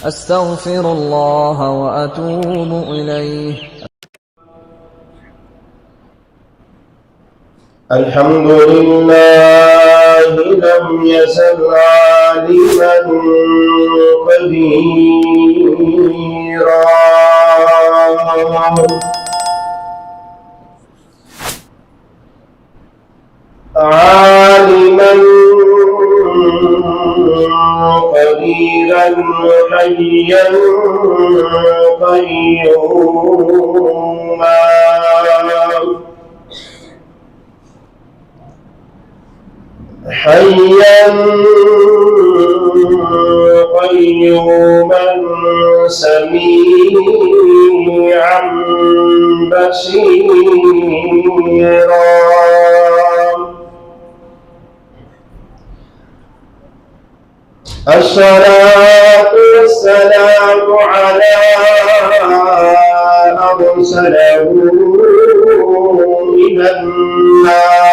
أستغفر الله وأتوب إليه. الحمد لله لم يزل عالما قديرا عالما قديرا حيا قيوما حيا قيوما سميعا بصيرا الصلاة والسلام على أرسله إلى الناس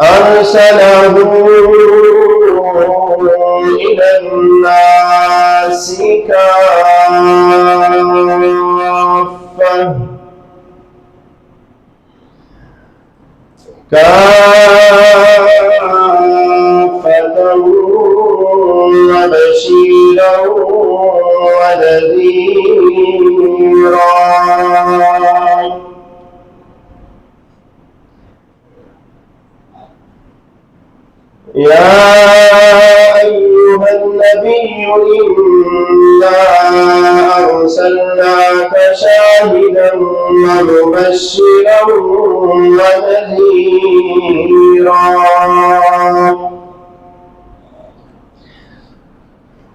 أرسله إلى الناس كافة وبشيرا ونذيرا يا أيها النبي إنا أرسلناك شاهدا ومبشرا ونذيرا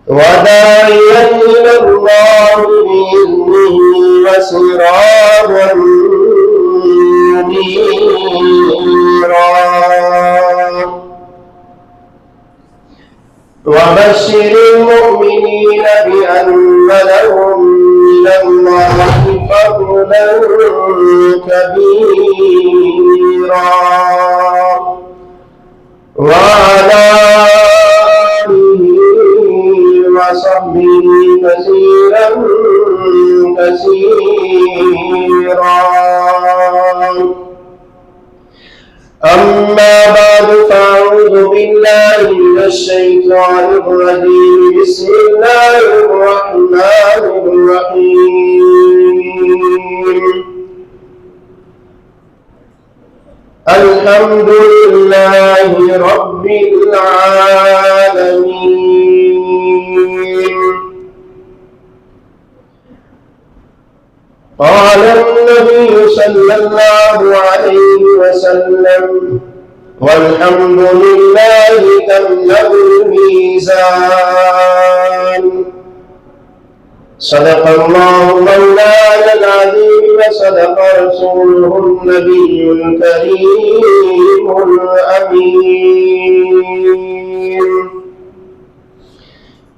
وداعيا إلى الله بإذنه وسراجا منيرا وبشر المؤمنين بأن لهم من الله فضلا كبيرا وعلى آله وصحبه كثيرا كثيرا. أما بعد فأعوذ بالله من الشيطان الرجيم. بسم الله الرحمن الرحيم. الحمد لله رب العالمين. قال النبي صلى الله عليه وسلم: والحمد لله تملأ الميزان. صدق الله مولانا العظيم وصدق رسوله النبي الكريم الأمين.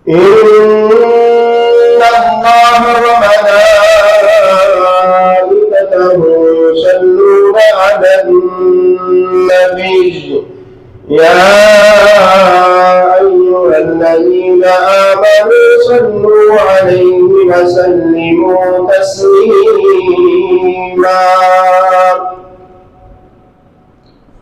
إن الله وملائكته يصلون على النبي يا أيها الذين آمنوا صلوا عليه وسلموا تسليما.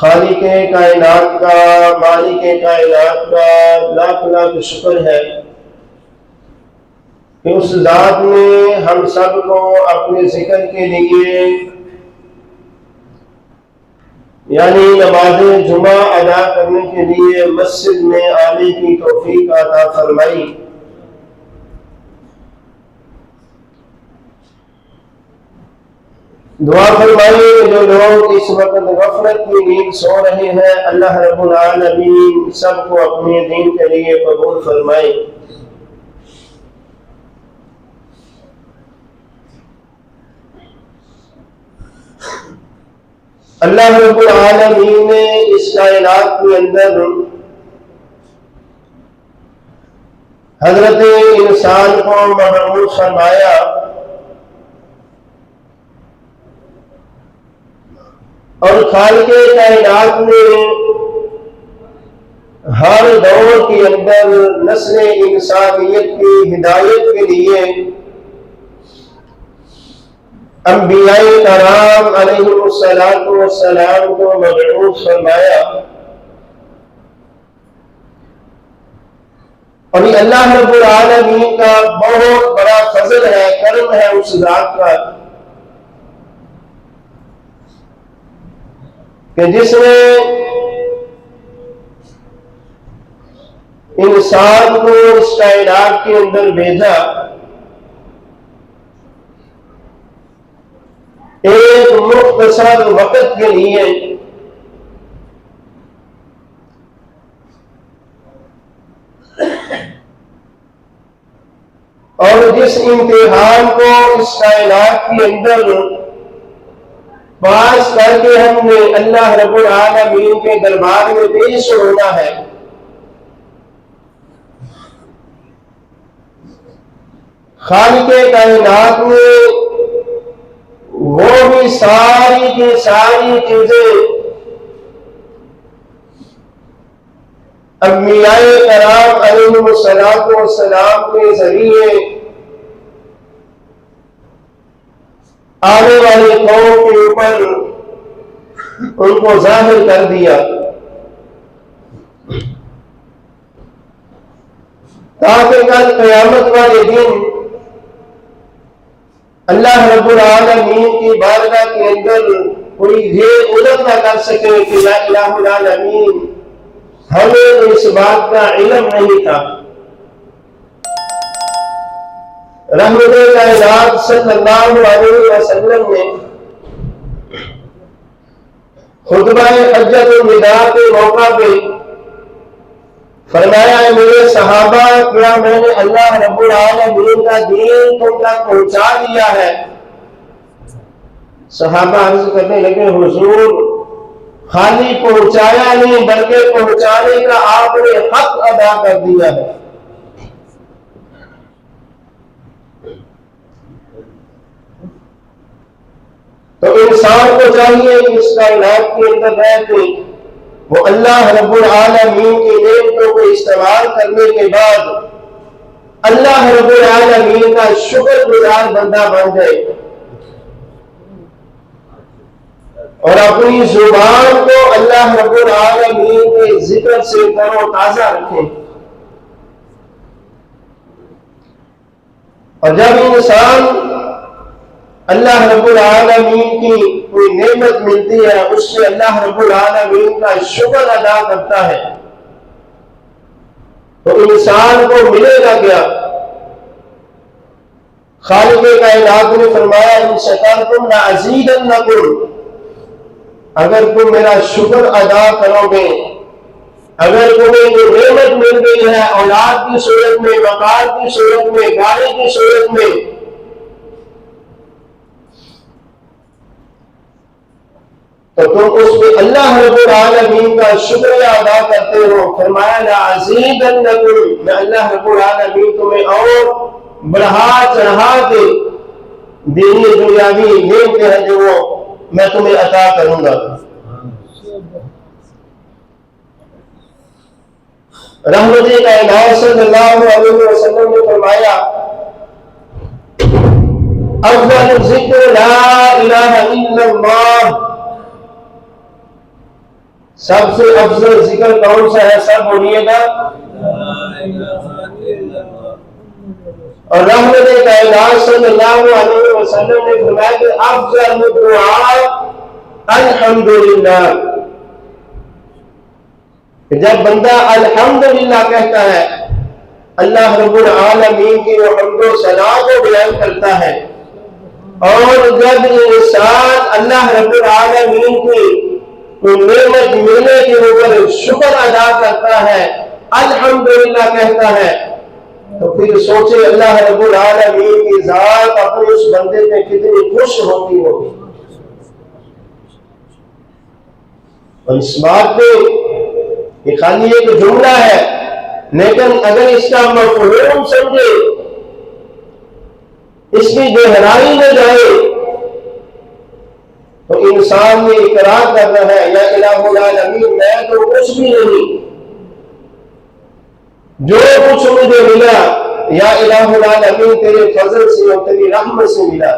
خالق کائنات کا، مالک کائنات کا لاکھ لاکھ شکر ہے کہ اس ذات نے ہم سب کو اپنے ذکر کے لیے یعنی نماز جمعہ ادا کرنے کے لیے مسجد میں آنے کی توفیق عطا فرمائی۔ دعا فرمائیے جو لوگ اس وقت غفلت کی نیند سو رہے ہیں، اللہ رب العالمین سب کو اپنے دین کے لیے قبول فرمائے۔ اللہ رب العالمین نے اس کائنات کے اندر حضرت انسان کو مبعوث فرمایا اور خالق کائنات نے ہر دور کے اندر نسل انسانیت کی ہدایت کے لیے انبیاء کرام علیہم السلام کو مبعوث فرمایا، اور یہ اللہ رب العالمین کا بہت بڑا فضل ہے، کرم ہے اس ذات کا کہ جس نے انسان کو اس کائنات کے اندر بھیجا ایک مختصر وقت کے لیے، اور جس امتحان کو اس کائنات کے اندر پاس کر کے ہم نے اللہ رب العالمین کے دربار میں پیش ہونا ہے، خالق کائنات میں وہ بھی ساری کی ساری چیزیں انبیاء کرام علیہم السلام کے ذریعے آنے والی قوم کے اوپر ان کو ظاہر کر دیا تاکہ کل قیامت والے دن اللہ رب العالمین کی بارگاہ کے اندر کوئی یہ علم نہ کر سکے کہ یا الہ العالمین ہمیں اس بات کا علم نہیں تھا۔ رحمت کائنات صلی اللہ علیہ وسلم نے خطبہ حجۃ الوداع کے موقع پہ فرمایا ہے میرے صحابہ کیا میں نے اللہ رب العالمین کا دین تم تک پہنچا دیا ہے؟ صحابہ عرض کرنے لگے حضور خالی پہنچایا نہیں بلکہ پہنچانے کا آپ نے حق ادا کر دیا ہے۔ تو انسان کو چاہیے کہ اس کائنات کے اندر رہ کے وہ اللہ رب العالمین کی نعمتوں کو استعمال کرنے کے بعد اللہ رب العالمین کا شکر گزار بندہ بن جائے اور اپنی زبان کو اللہ رب العالمین کے ذکر سے تر و تازہ رکھے۔ اور جب انسان اللہ رب العالمین کی کوئی نعمت ملتی ہے اس سے اللہ رب العالمین کا شکر ادا کرتا ہے تو انسان کو ملے گا کیا؟ خالق کائنات نے فرمایا ان شکرتم لازیدنکم، اگر تم میرا شکر ادا کرو گے، اگر تمہیں جو نعمت مل گئی ہے اولاد کی صورت میں، مکان کی صورت میں، گاڑی کی صورت میں، تو تم اس میں اللہ رب العالمین کا شکریہ ادا کرتے ہو۔ فرمایا لازیدنکم، میں اللہ رب العالمین تمہیں اور بڑھا چڑھا کے دینی دنیاوی نعمتیں ہیں جو وہ میں تمہیں عطا کروں گا۔ رحمت کائنات صلی اللہ علیہ وسلم نے فرمایا افضل ذکر لا الہ الا اللہ، سب سے افضل ذکر کون سا ہے؟ سب بولیے گا اور رحمت کائنات صلی اللہ علیہ وسلم نے فرمایا کہ افضل دعا الحمدللہ. جب بندہ الحمدللہ کہتا ہے اللہ رب العالمین کی وہ حمد و ثنا کو بیان کرتا ہے، اور جب انسان اللہ رب العالمین کی نعمت ملنے کے اوپر شکر ادا کرتا ہے، الحمدللہ کہتا ہے، تو پھر سوچے اللہ رب العالمین کی ذات اپنے اس بندے پہ کتنی خوش ہوتی ہوگی. اور اس بات پہ یہ خالی ایک جملہ ہے، لیکن اگر اس کا مفہوم سمجھے، اس کی گہرائی میں جائے، تو انسان یہ اقرار کر رہا ہے یا الہ العالمین میں تو کچھ بھی نہیں، جو کچھ مجھے ملا یا الہ العالمین تیرے فضل سے اور تیری رحمت سے ملا.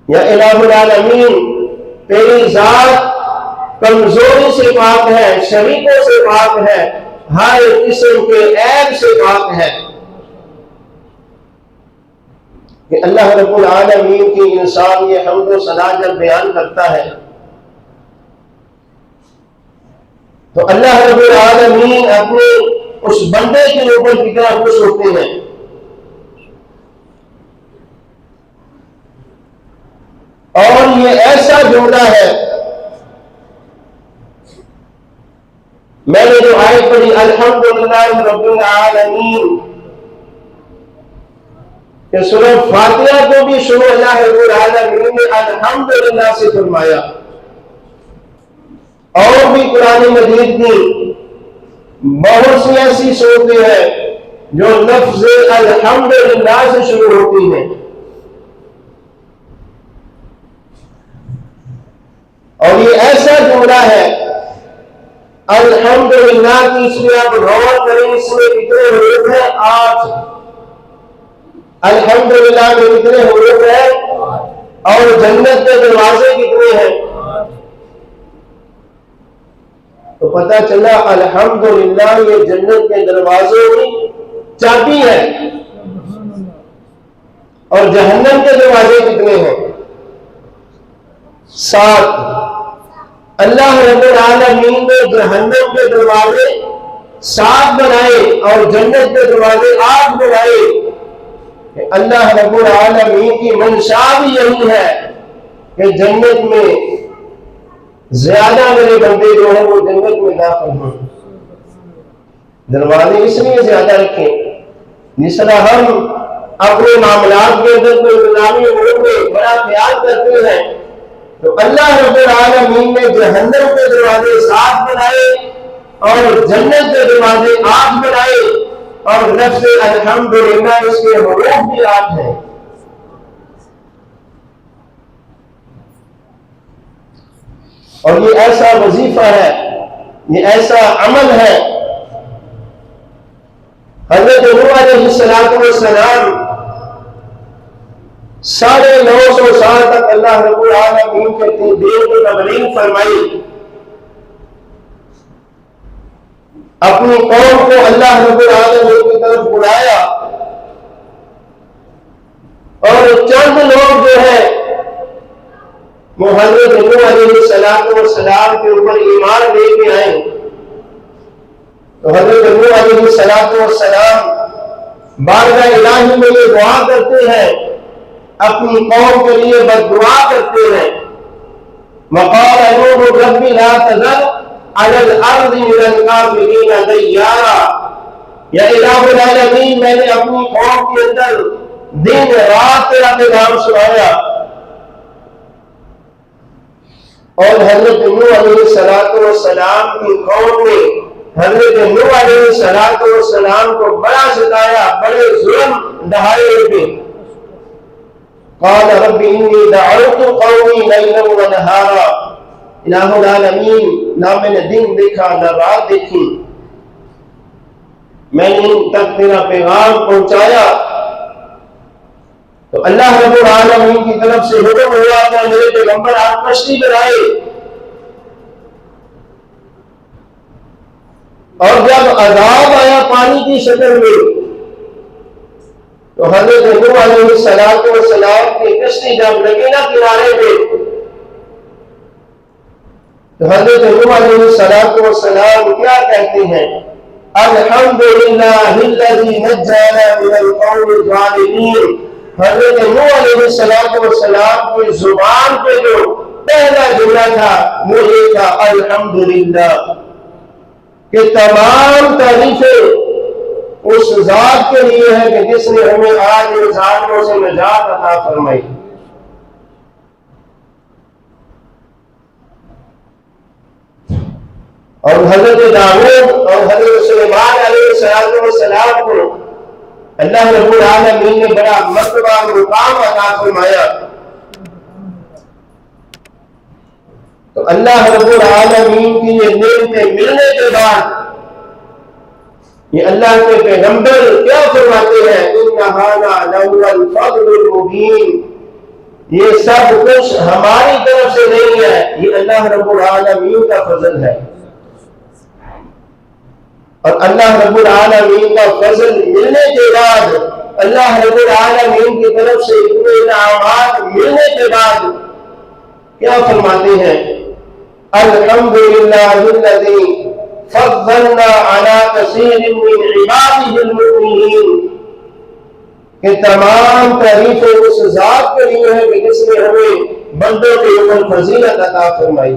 یا الہ العالمین تیری ذات کمزوری سے پاک ہے، شریکوں سے پاک ہے، ہر قسم کے عیب سے پاک ہے. کہ اللہ رب العالمین کی انسان یہ حمد و ثنا جب بیان کرتا ہے تو اللہ رب العالمین اپنے اس بندے کے اوپر کتنا خوش ہوتے ہیں. اور یہ ایسا جملہ ہے، میں نے جو آیت پڑھی الحمدللہ رب العالمین، کہ سورہ فاتحہ کو بھی شروع اللہ رب العالمین نے الحمدللہ سے فرمایا، اور بھی قرآن مجید کی بہت سی ایسی صورتیں ہیں جو لفظ الحمدللہ سے شروع ہوتی ہیں. اور یہ ایسا جملہ ہے الحمدللہ کی، اس میں آپ غور کریں، اس میں کتنے حروف ہیں؟ 8. الحمدللہ میں کتنے حروف ہیں؟ اور جنت کے دروازے کتنے ہیں؟ تو پتہ چلا الحمدللہ یہ جنت کے دروازوں کی چابی ہے. اور جہنم کے دروازے کتنے ہیں؟ 7. اللہ رب العالمین نے جہنم کے دروازے 7 بنائے اور جنت کے دروازے 8 بنائے. اللہ رب العالمین کی منشا بھی یہی ہے کہ جنت میں زیادہ میرے بندے جو ہیں وہ جنت میں داخل ہوں. دروازے اس لیے زیادہ رکھیں، جس طرح ہم اپنے معاملات کے اندر کوئی انتظامی امور میں بڑا خیال کرتے ہیں، تو اللہ رب العالمین نے جہنم کے دروازے 7 بنائے اور جنت کے دروازے 8 بنائے، اور لفظ الحمدللہ اس کے حروف بھی 8 ہیں. اور یہ ایسا وظیفہ ہے، یہ ایسا عمل ہے. حضرت نوح علیہ السلام 950 سال تک اللہ رب العالمین کے دین کی تبلیغ فرمائی، اپنی قوم کو اللہ رب العالمین کی طرف بلایا، اور چند لوگ جو ہے وہ حضرت نوح علیہ السلام کے اوپر ایمان لے کے آئے. تو حضرت نوح علیہ السلام بارگاہ الہی میں یہ دعا کرتے ہیں، اپنی قوم کے لیے بد دعا کرتے ہیں. وقال نوح رب لا تذر علی الارض من الکافرین دیارا. یا الہ العالمین میں نے اپنی قوم کے اندر دن رات تیرا پیغام سنایا. اور حضرت نوح علیہ السلام کی قوم نے حضرت نوح علیہ السلام کو بڑا ستایا، بڑے ظلم ڈھائے ہوئے. قال رب انی دعوت قومی لیلا ونہارا. الہ العالمین نہ میں نے دن دیکھا نہ رات دیکھی، میں نے ان تک تیرا پیغام پہنچایا. تو اللہ رب العالمین کی طرف سے حکم ہوا کہ میرے پیغمبر آپ کشتی بنائے اور جب عذاب آیا پانی کی شکل میں تو حضرت نوح علیہ السلام کی کشتی جب لگی نا کنارے پہ تو حضرت نوح علیہ السلام کیا کہتے ہیں؟ الحمدللہ الذی نجانا من القوم الظالمین۔ حضرت نوح علیہ السلام کی زبان پہ جو پہلا جملہ تھا وہ یہ تھا الحمدللہ، کہ تمام تعریفیں اس ذات کے لیے ہے کہ جس نے ہمیں آج ان ظالموں سے نجات عطا فرمائی۔ اور حضرت داؤد اور حضرت سلیمان علیہ السلام کو اللہ رب العالمین نے بڑا مرتبہ مقام عطا فرمایا۔ تو اللہ رب العالمین کی یہ نعمتیں ملنے کے بعد یہ اللہ کے پیغمبر کیا فرماتے ہیں؟ إِنَّ هَذَا لَهُوَ الْفَضْلُ الْمُبِينُ، یہ سب کچھ ہماری طرف سے نہیں ہے، یہ اللہ رب العالمین کا فضل ہے۔ اور اللہ رب العالمین کا فضل ملنے کے بعد، اللہ رب العالمین کی طرف سے اتنے انعامات ملنے کے بعد کیا فرماتے ہیں؟ الحمدللہ الذی فضلنا علی کثیر من عباده المؤمنین، کہ تمام تعریفیں اس ذات کے لیے ہے کہ جس نے ہمیں بندوں کے اوپر فضیلت عطا فرمائی۔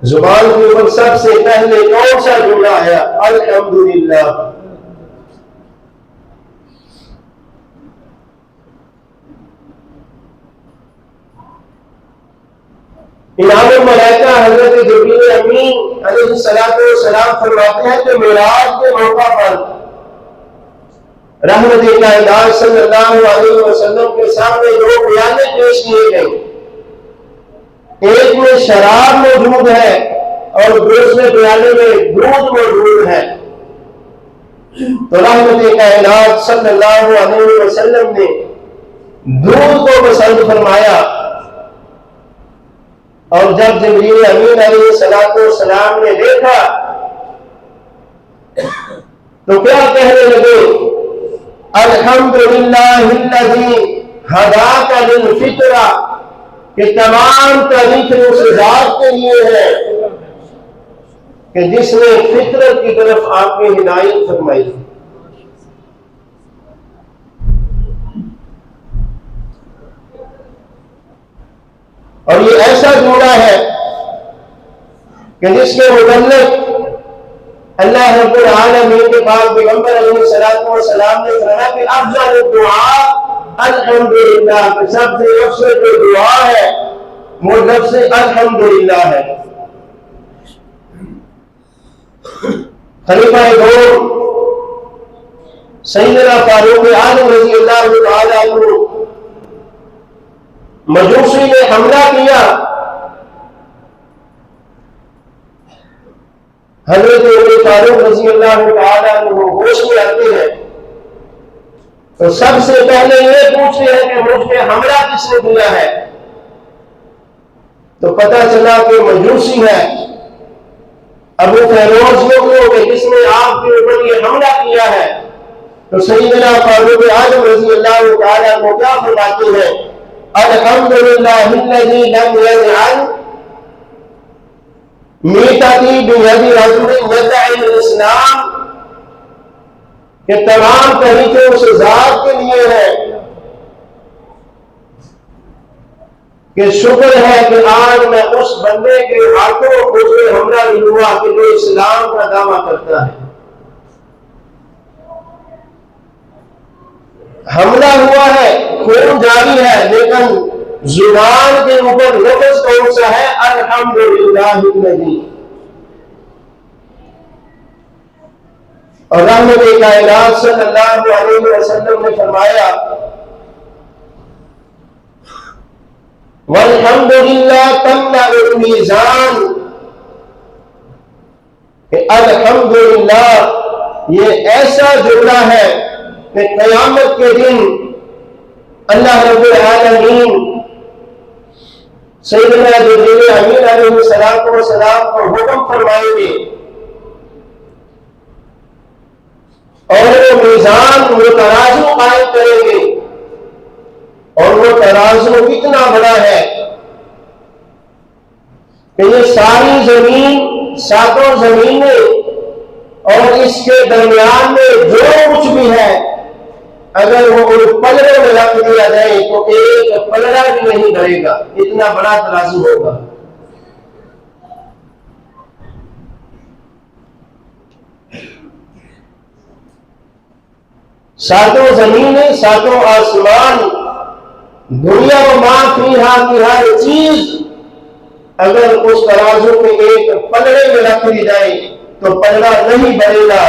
زبان کے اوپر سب سے پہلے کون سا جملہ ہے؟ الحمدللہ۔ امام الملائکہ حضرت جبریل امین علیہ السلام فرماتے ہیں کہ معراج کے موقع پر رحمت کائنات صلی اللہ علیہ وسلم کے سامنے دو پیالے پیش کیے گئے، ایک میں شراب موجود ہے اور دوسرے پیالے میں دودھ موجود ہے۔ تو رحمت کائنات صلی اللہ علیہ وسلم نے دودھ کو پسند فرمایا، اور جب جبریل امین علیہ السلام نے دیکھا تو کیا کہنے لگے؟ الحمدللہ الذی ہداک للفطرہ، کہ تمام تعریفیں اس ذات کے لیے ہے کہ جس نے فطرت کی طرف آپ کی ہدایت فرمائی۔ اور یہ ایسا جملہ ہے کہ جس کے متعلق اللہ رب العالمین کے پاس پیغمبر علیہ السلام نے فرمایا کہ افضل الدعاء الحمدللہ، کہ سب سے افضل جو دعا ہے وہ لفظ الحمدللہ ہے۔ خلیفہ دوم سیدنا فاروق اعظم رضی اللہ تعالی عنہ مجوسی نے حملہ کیا، حضرت عمر فاروق رضی اللہ تعالی عنہ ہوش میں آتے ہیں تو سب سے پہلے یہ پوچھتے ہیں کہ مجھ پہ حملہ کس نے کیا ہے؟ تو پتہ چلا کہ مجوسی ہے ابو فیروز کو کہ جس نے آپ کے اوپر یہ حملہ کیا ہے۔ تو سیدنا فاروق اعظم رضی اللہ تعالی عنہ کیا فرماتے ہیں؟ الحمدللہ الذی لم یجعل میتتی بید رجل یدعی الاسلام، کہ تمام طریقے اس ذات کے لیے ہے کہ شکر ہے کہ آج میں اس بندے کے ہاتھوں مجھ پہ حملہ نہیں ہوا کہ جو اسلام کا دعویٰ کرتا ہے۔ حملہ ہوا ہے، خون جاری ہے، لیکن زبان کے اوپر لفظ کون سا ہے؟ الحمدللہ الذی۔ اور رحمت کائنات صلی اللہ علیہ وسلم نے فرمایا والحمدللہ تملأ المیزان، کہ الحمدللہ یہ ایسا جملہ ہے کہ قیامت کے دن اللہ رب العالمین سیدنا جبریل امین علیہ السلام کو حکم فرمائیں گے اور وہ میزان وہ ترازو قائم کریں گے، اور وہ ترازو اتنا بڑا ہے کہ یہ ساری زمین، ساتوں زمینیں اور اس کے درمیان میں جو کچھ بھی ہے، اگر وہ ان پلڑوں میں رکھ دیا جائے تو ایک پلڑا بھی نہیں بڑھے گا، اتنا بڑا ترازو ہوگا۔ ساتوں زمینیں، ساتوں آسمان، دنیا و ما فیہا کی ہر چیز اگر اس ترازو کے ایک پلڑے میں رکھ دی جائے تو پلڑا نہیں بڑھے گا،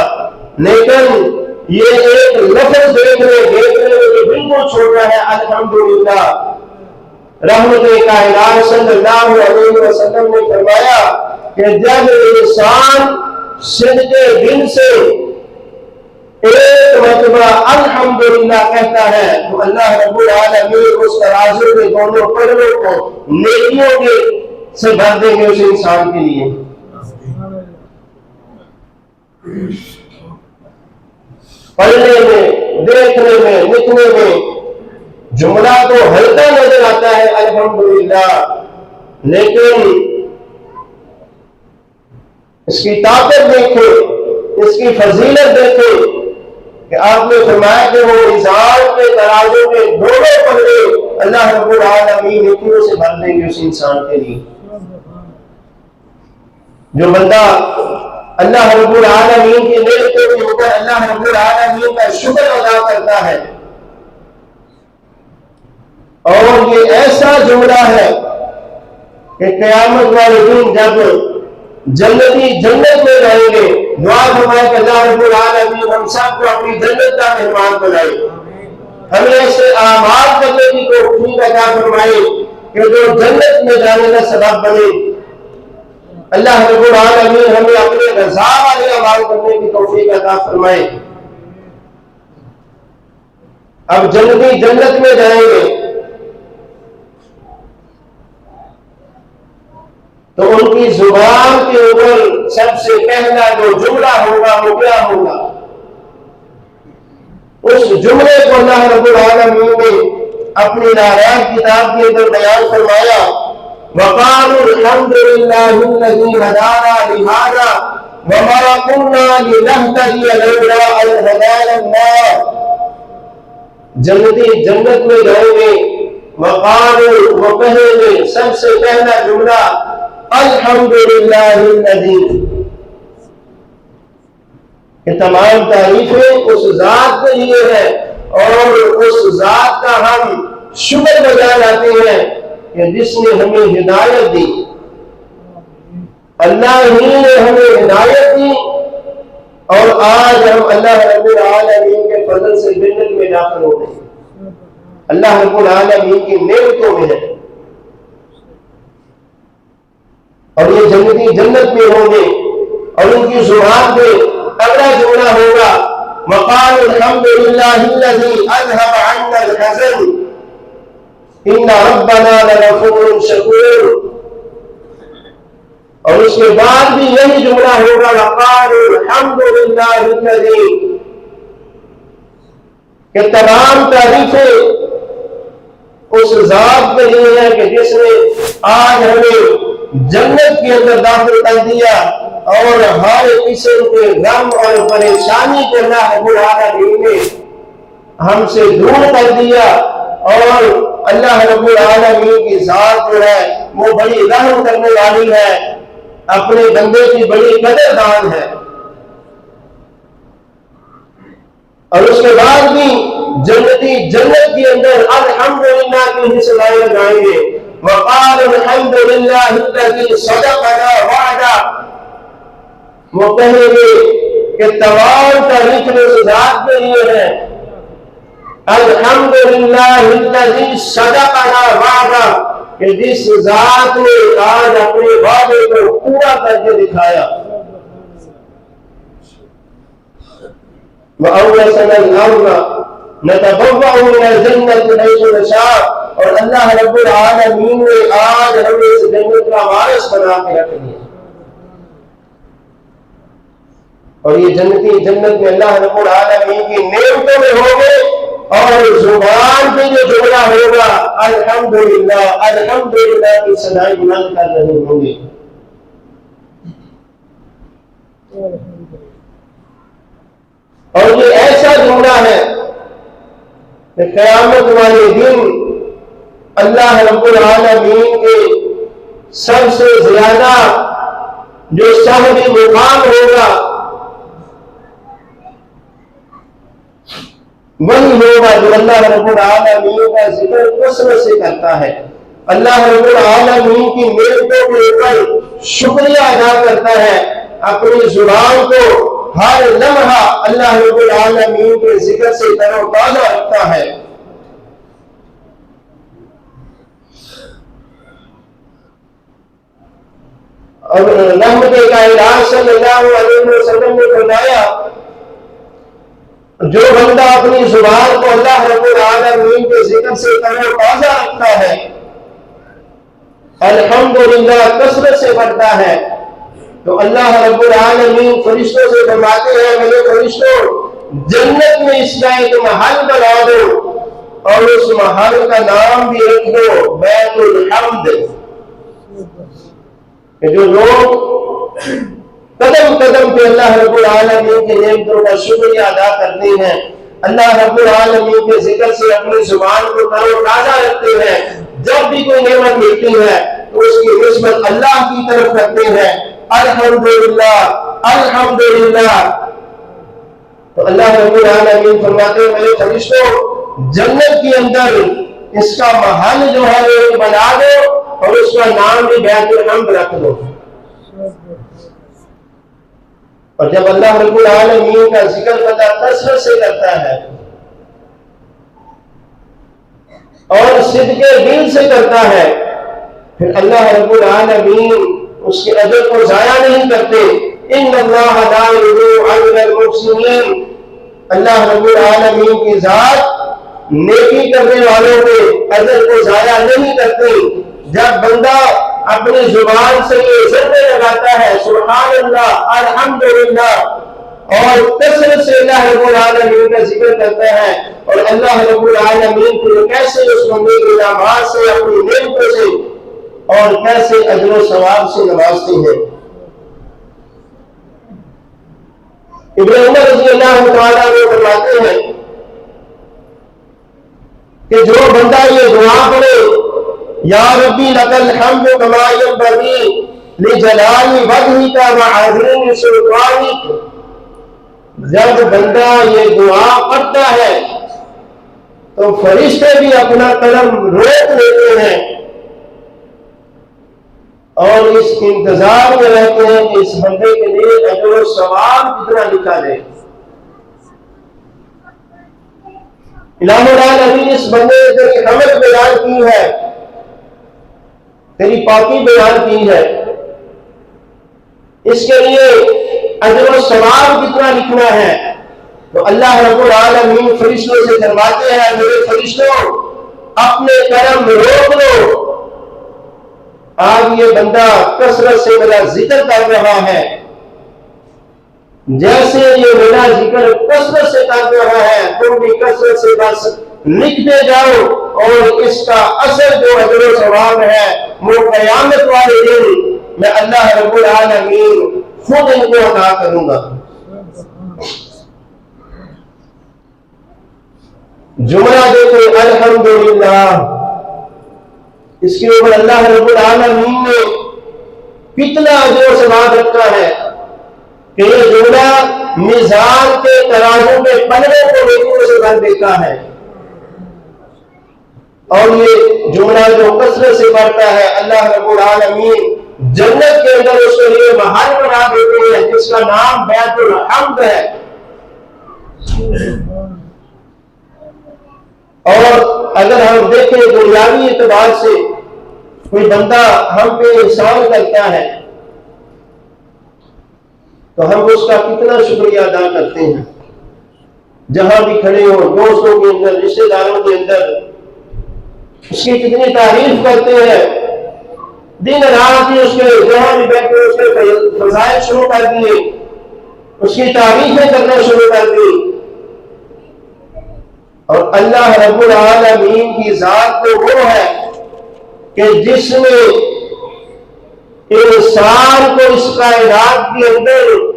لیکن یہ ایک لفظ دیکھنے میں بالکل چھوٹا ہے، الحمدللہ۔ رحمت کائنات صلی اللہ علیہ وسلم نے فرمایا کہ جب انسان صدق دل سے ایک مرتبہ الحمدللہ کہتا ہے تو اللہ رب العالمین اس ترازو کے دونوں پلڑوں کو نیکیوں کے سے بھر دیں گے اس انسان کے لیے۔ پڑھنے میں، دیکھنے میں، لکھنے میں جملہ تو ہلکا نظر آتا ہے الحمدللہ، لیکن اس کی طاقت دیکھو، اس کی فضیلت دیکھو کہ آپ نے فرمایا کہ وہ میزان کے ترازو کے دونوں پلڑے اللہ رب العالمین نیکیوں سے بھر دیں گے اس انسان کے لیے۔ جو بندہ اللہ رب العالمین کی نعمتوں کے اوپر اللہ رب العالمین کا شکر ادا کرتا ہے، اور یہ ایسا جملہ ہے کہ قیامت والے دن جب جنتی جنت میں جائیں گے، دعا فرمائے کہ اللہ رب العالمین ہم سب کو اپنی جنت کا مہمان بنائے، ہمیں ایسے اعمال کرنے کی توفیق عطا فرمائے کہ جو جنت میں جانے کا سبب بنے۔ اللہ رب العالمین ہمیں اپنے رضا والے اعمال کرنے کی توفیق عطا فرمائے۔ اب جنتی جنت میں جائیں گے تو ان کی زبان کے اوپر سب سے پہلا جو جملہ ہوگا وہ کیا ہوگا؟ اس جملے کو اللہ رب العالمین نے اپنی نارائن کتاب کے اندر بیان فرمایا، وَقَالُوا الْحَمْدُ لِلَّهِ الَّذِي هَدَانَا لِهَذَا وَمَا كُنَّا لِنَهْتَدِيَ لَوْلَا أَنْ هَدَانَا اللَّهُ۔ جنتی جنت میں جائیں گے، وقالوا وہ کہیں گے سب سے پہلا جملہ الحمدللہ الذی، کہ تمام تعریفیں اس ذات کے لیے ہے اور اس ذات کا ہم شکر بجا لاتے ہیں کہ جس نے ہمیں ہدایت دی، اللہ ہی نے ہمیں ہدایت دی اور آج ہم اللہ رب العالمین کے فضل سے جنت میں داخل ہو گئے، اللہ رب العالمین کی نعمتوں میں ہے۔ اور یہ جنتی جنت میں ہوں گے اور ان کی زبان پہ اگلا جملہ ہوگا، وقالوا الحمد للہ الذی اذهب عنا الحزن ان ربنا لغفور شکور۔ اور اس کے بعد بھی یہی جملہ ہوگا، وقالوا الحمد للہ الذی، کہ تمام تعریفیں اس ذات کے لیے ہے کہ جس نے آج ہمیں جنت کے اندر داخل کر دیا اور ہر قسم کے غم اور پریشانی کو اللہ رب العالمین نے ہم سے دور کر دیا، اور اللہ رب العالمین کی ذات جو ہے وہ بڑی رحم کرنے والی ہے، اپنے بندے کی بڑی قدردان ہے۔ اور اس کے بعد بھی جنتی جنت کے اندر الحمدللہ کی حصداری لگائیں گے، وقال الحمد للہ الذی صدقنا وعدہ، وہ کہیں گے کہ تمام تعریفیں اس ذات کے لیے ہے، الحمدللہ الذی صدقنا وعدہ، کہ جس ذات نے آج اپنے وعدے کو پورا کر کے دکھایا۔ وَأَوْرَثَنَا الْأَرْضَ نَتَبَوَّأُ مِنَ الْجَنَّةِ حَيْثُ نَشَاءُ اور اللہ رب العالمین نے آج ہمیں اس جنت کا وارث بنا کے رکھ دیا. اور یہ جنتی جنت میں اللہ رب العالمین کی نعمتوں میں ہوں گے اور زبان پہ جو جملہ ہوگا الحمدللہ الحمدللہ کی صدائیں بلند کر رہے ہوں گے. اور یہ ایسا جملہ ہے کہ قیامت والے دن اللہ رب العالمین کے سب سے زیادہ جو صاحب مقام ہوگا وہی ہوگا جو اللہ رب العالمین کا ذکر کثرت سے کرتا ہے, اللہ رب العالمین کی نعمتوں کے اوپر شکریہ ادا کرتا ہے, اپنی زبان کو ہر لمحہ اللہ رب العالمین کے ذکر سے تر و تازہ رکھتا ہے. اور رحمت کائنات صلی اللہ علیہ وسلم نے فرمایا جو بندہ اپنی زبان کو اللہ رب العالمین کے ذکر سے تر و تازہ رکھتا ہے, الحمدللہ کثرت سے پڑھتا ہے, تو اللہ رب العالمین فرشتوں سے فرماتے ہیں میرے فرشتوں جنت میں اس کا ایک محل بنا دو اور اس محل کا نام بھی رکھ دو بیت الحمد. جو لوگ قدم قدم پہ اللہ رب العالمین کی نعمتوں کا شکریہ ادا کرتے ہیں, اللہ رب العالمین کے ذکر سے اپنی زبان کو تر و تازہ رکھتے ہیں, جب بھی کوئی نعمت ملتی ہے تو اس کی نسبت اللہ کی طرف کرتے ہیں الحمدللہ الحمدللہ. تو اللہ رب العالمین فرماتے ہیں میرے فرشتوں جنت کے اندر اس کا محل جو ہے وہ بنا دو اور اس کا نام بھی بیت الحمد رکھ دو. اور جب اللہ رب العالمین کا ذکر بندہ کثرت سے کرتا ہے اور صدق دل سے کرتا ہے, پھر اللہ رب العالمین اس کے اجر کو ضائع نہیں کرتے. ان اللہ لا یضيع اجر المحسنین, اللہ رب العالمین کی ذات نیکی کرنے والوں کے اجر کو ضائع نہیں کرتے. جب بندہ اپنی زبان سے یہ ضربے لگاتا ہے سبحان اللہ الحمدللہ اور کثرت سے اللہ رب العالمین کا ذکر کرتا ہے, اور اللہ رب العالمین کو کیسے اس بندے کی نماز سے اپنی نعمتوں سے اور کیسے اجر و ثواب سے نوازتے ہیں. ابن عمر رضی اللہ تعالیٰ عنہ فرماتے ہیں کہ جو بندہ یہ دعا پڑھے یا ربی لک الحمد کما ینبغی لجلال وجہک وعظیم سلطانک, جب بندہ یہ دعا پڑھتا ہے تو فرشتے بھی اپنا قلم روک لیتے ہیں اور اس انتظار میں رہتے ہیں کہ اس بندے کے لیے اجر و ثواب کتنا لکھا جائے. الہ العالمین اس بندے نے تیری حمد بیان کی ہے, تیری پاکی بیان کی ہے, اس کے لیے اجر و ثواب کتنا لکھنا ہے. تو اللہ رب العالمین فرشتوں سے فرماتے ہیں میرے فرشتوں اپنے کرم روک لو, آج یہ بندہ کثرت سے میرا ذکر کر رہا ہے, جیسے یہ میرا ذکر کثرت سے کر رہا ہے تم بھی کثرت سے بس لکھتے جاؤ, اور اس کا اصل جو اجر و ثواب ہے وہ قیامت والے دن میں اللہ رب العالمین خود ان کو عطا کروں گا. جملہ دیکھو الحمدللہ, اس کے اوپر اللہ رب العالمین نے کتنا اجر و ثواب رکھا ہے کہ یہ جملہ میزان کے ترازو کے پلڑے کو نیکیوں سے بھر دیتا ہے, اور یہ جملہ جو کثرت سے پڑھتا ہے اللہ رب العالمین جنت کے اندر اس کے لیے محل بنا دیتے ہیں جس کا نام بیت الحمد ہے. اور اگر ہم دیکھیں دنیاوی اعتبار سے کوئی بندہ ہم پہ احسان کرتا ہے تو ہم اس کا کتنا شکریہ ادا کرتے ہیں, جہاں بھی کھڑے ہو, دوستوں کے اندر, رشتہ داروں کے اندر. اس کی کتنی تعریف کرتے ہیں، دن رات ہی اس کے جہاں بھی بیٹھے اس کے فضائل شروع کر دیے، اس کی تعریفیں کرنا شروع کر دی۔ اور اللہ رب العالمین کی ذات تو وہ ہے کہ جس نے انسان کو اس کائنات کے اندر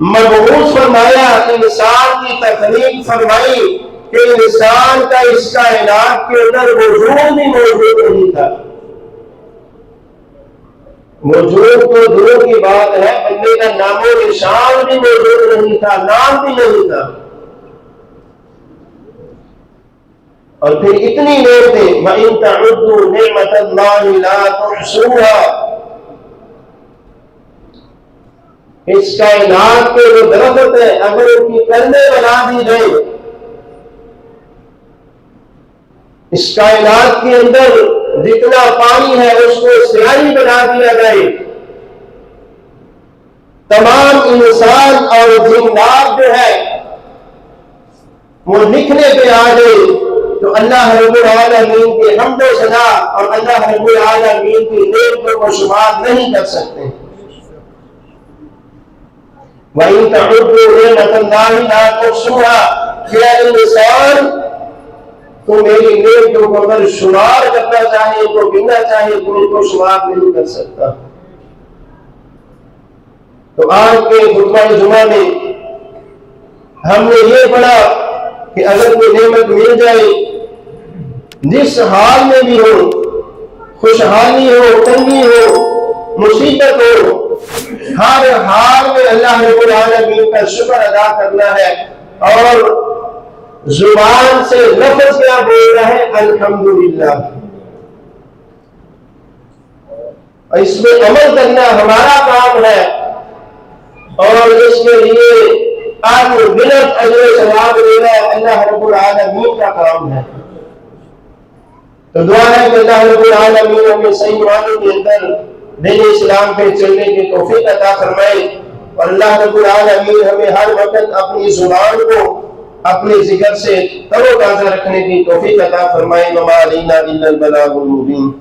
مبعوث فرمایا، انسان کی تخلیق فرمائی کہ انسان کا اس کائنات کے اندر وجود ہی موجود نہیں تھا۔ وجود تو دور کی بات ہے، بندے کا نام و نشان بھی موجود نہیں تھا، نام بھی نہیں تھا۔ اور پھر اتنی نعمتیں، وَإِن تَعُدُّوا نِعْمَةَ اللَّهِ لَا تُحْصُوهَا، اس کائنات کے جو درخت ہے اگر ان کی کلمیں بنا دی جائیں، اس کائنات کے اندر جتنا پانی ہے اس کو سیاہی بنا دیا جائے، تمام انسان اور جنات جو ہے وہ لکھنے پہ آ گئے تو اللہ رب العالمین کی حمد و ثنا اور اللہ رب العالمین کی نعمتوں کو شمار نہیں کر سکتے۔ وَإِن تَعُدُّوا نِعْمَةَ اللَّهِ لَا تُحْصُوهَا، کیا انسان تو میری نعمتوں کو اگر شمار کرنا چاہے تو گننا چاہے تو ان کو شمار نہیں کر سکتا۔ تو آج کے خطبہ جمعہ میں ہم نے یہ پڑھا کہ اگر کوئی نعمت مل جائے، جس حال میں بھی ہو، خوشحالی ہو، تنگی ہو، مصیبت ہو، ہر حال میں اللہ رب العالمین کا شکر ادا کرنا ہے اور زبان سے لفظ کیا بول رہا ہے؟ الحمدللہ۔ اور اس میں عمل کرنا ہمارا کام ہے اور اس کے لیے گنت اجر و ثواب دینا اللہ رب العالمین کا کام ہے۔ تو دعا ہے کہ اللہ رب العالمین ہمیں صحیح معنوں کے اندر دین اسلام پہ چلنے کی توفیق عطا فرمائے اور اللہ رب العالمین ہمیں ہر وقت اپنی زبان کو اپنے ذکر سے تر و تازہ رکھنے کی توفیق عطا فرمائے۔ وما علینا الا البلاغ المبین۔